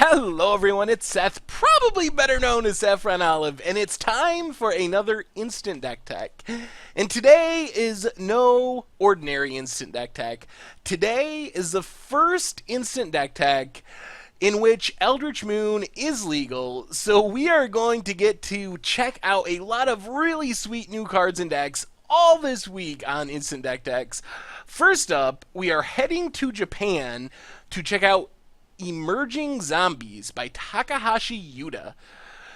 Hello everyone, it's Seth, probably better known as Saffron Olive, and it's time for another Instant Deck Tech. And today is no ordinary Instant Deck Tech. Today is the first Instant Deck Tech in which Eldritch Moon is legal, so we are going to get to check out a lot of really sweet new cards and decks all this week on Instant Deck Techs. First up, we are heading to Japan to check out Emerging Zombies by Takahashi Yuta.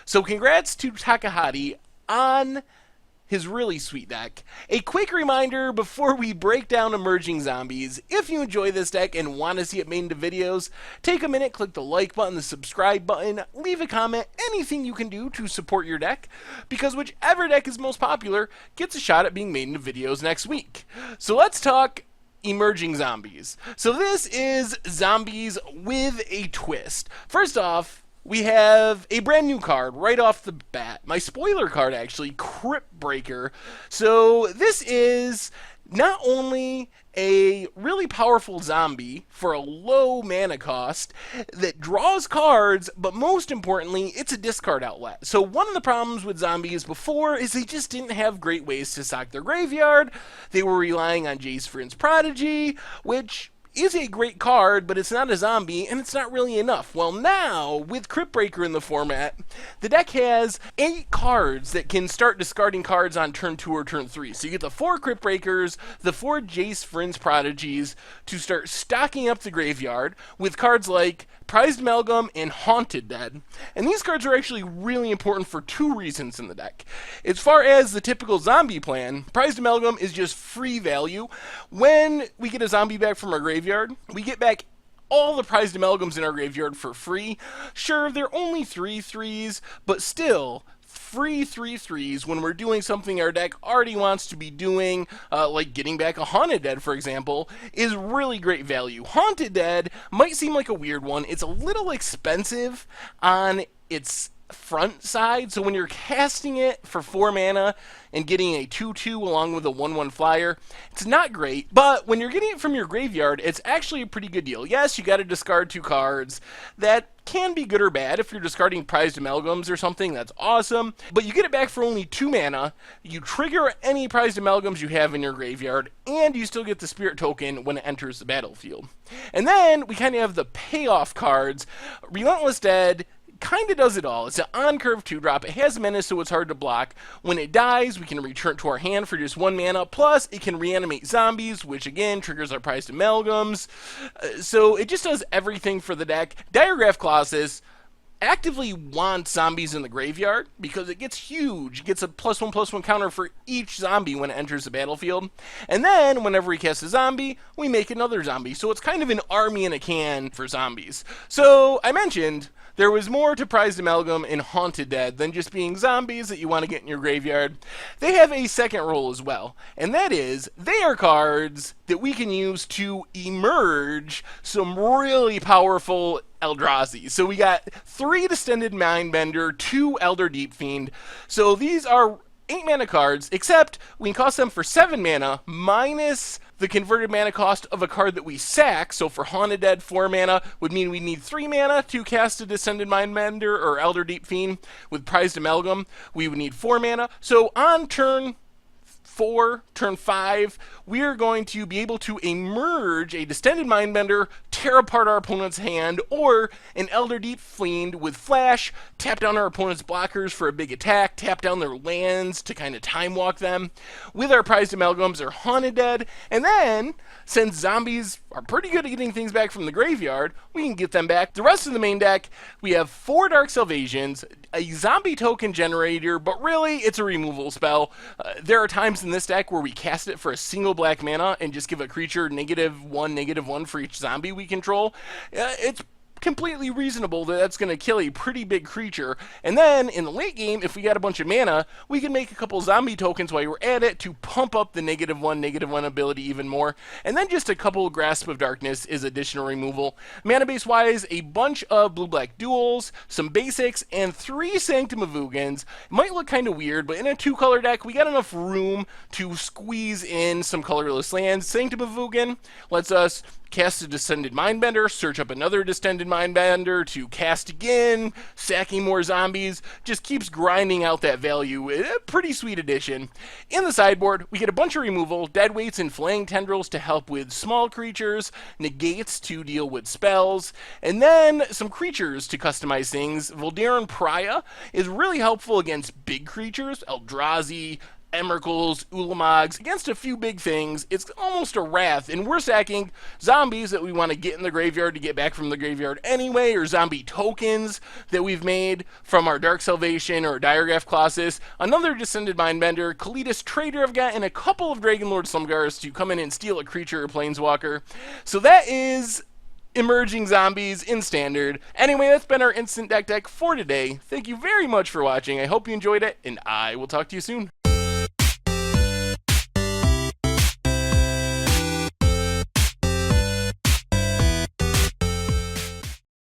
So congrats to Takahashi on his really sweet deck. A quick reminder before we break down Emerging Zombies, if you enjoy this deck and want to see it made into videos, take a minute, click the like button, the subscribe button, leave a comment, anything you can do to support your deck, because whichever deck is most popular gets a shot at being made into videos next week. So let's talk Emerging Zombies. So this is Zombies with a twist. First off, we have a brand new card right off the bat. My spoiler card, actually, Crypt Breaker. So this is not only a really powerful zombie for a low mana cost that draws cards, but most importantly, it's a discard outlet. So one of the problems with zombies before is they just didn't have great ways to stock their graveyard. They were relying on Jace Vryn's Prodigy, which is a great card, but it's not a zombie, and it's not really enough. Well, now, with Crypt Breaker in the format, the deck has 8 cards that can start discarding cards on turn 2 or turn 3. So you get the 4 Crypt Breakers, the 4 Jace Vryn's Prodigies to start stocking up the graveyard with cards like Prized Amalgam and Haunted Dead. And these cards are actually really important for 2 reasons in the deck. As far as the typical zombie plan, Prized Amalgam is just free value. When we get a zombie back from our graveyard, we get back all the prized amalgams in our graveyard for free. Sure, they're only 3/3s, but still, free 3/3s when we're doing something our deck already wants to be doing, like getting back a Haunted Dead, for example, is really great value. Haunted Dead might seem like a weird one. It's a little expensive on its front side, so when you're casting it for 4 mana and getting a 2/2 along with a 1/1 flyer, it's not great, but when you're getting it from your graveyard, it's actually a pretty good deal. Yes, you gotta discard 2 cards. That can be good or bad. If you're discarding prized amalgams or something, that's awesome, but you get it back for only 2 mana, you trigger any prized amalgams you have in your graveyard, and you still get the spirit token when it enters the battlefield. And then we kind of have the payoff cards. Relentless Dead kind of does it all. It's an on-curve 2-drop. It has menace, so it's hard to block. When it dies, we can return it to our hand for just 1 mana. Plus, it can reanimate zombies, which again triggers our prized amalgams. So it just does everything for the deck. Diregraph Colossus actively wants zombies in the graveyard because it gets huge. It gets a +1/+1 counter for each zombie when it enters the battlefield. And then, whenever we cast a zombie, we make another zombie. So it's kind of an army in a can for zombies. So I mentioned there was more to Prized Amalgam and Haunted Dead than just being zombies that you want to get in your graveyard. They have a second role as well, and that is they are cards that we can use to emerge some really powerful Eldrazi. So we got 3 Distended Mindbender, 2 Elder Deep-Fiend. So these are 8 mana cards, except we can cost them for 7 mana minus the converted mana cost of a card that we sack. So for Haunted Dead, 4 mana would mean we need 3 mana to cast a Descended Mindbender or Elder Deep-Fiend. With Prized Amalgam, we would need 4 mana. So on turn 4, turn 5, we are going to be able to emerge a Distended Mindbender, tear apart our opponent's hand, or an Elder Deep-Fiend with Flash, tap down our opponent's blockers for a big attack, tap down their lands to kind of time walk them with our prized amalgams or Haunted Dead, and then, since zombies are pretty good at getting things back from the graveyard, we can get them back. The rest of the main deck, we have 4 Dark Salvations, a zombie token generator, but really it's a removal spell. There are times in this deck where we cast it for a single black mana and just give a creature -1/-1 for each zombie we control. It's completely reasonable that that's going to kill a pretty big creature. And then in the late game, if we got a bunch of mana, we can make a couple zombie tokens while we're at it to pump up the -1/-1 ability even more. And then just a couple Grasp of Darkness is additional removal. Mana base wise, a bunch of blue-black duels, some basics, and 3 Sanctum of Ugins. Might look kind of weird, but in a 2-color deck, we got enough room to squeeze in some colorless lands. Sanctum of Ugin lets us cast a Distended Mindbender, search up another Distended Mindbender to cast again, sacking more zombies, just keeps grinding out that value. A pretty sweet addition. In the sideboard, we get a bunch of removal, dead weights and flaying tendrils to help with small creatures, negates to deal with spells, and then some creatures to customize things. Voldaran Pariah is really helpful against big creatures, Eldrazi, Emerkles, Ulamogs, against a few big things. It's almost a wrath, and we're sacking zombies that we want to get in the graveyard to get back from the graveyard anyway, or zombie tokens that we've made from our Dark Salvation or Diregraph Colossus, another Descended Mindbender, Kalitas Trader I've got, and a couple of Dragonlord Slumgars to come in and steal a creature or planeswalker. So that is emerging zombies in standard. Anyway, that's been our instant deck for today. Thank you very much for watching. I hope you enjoyed it, and I will talk to you soon.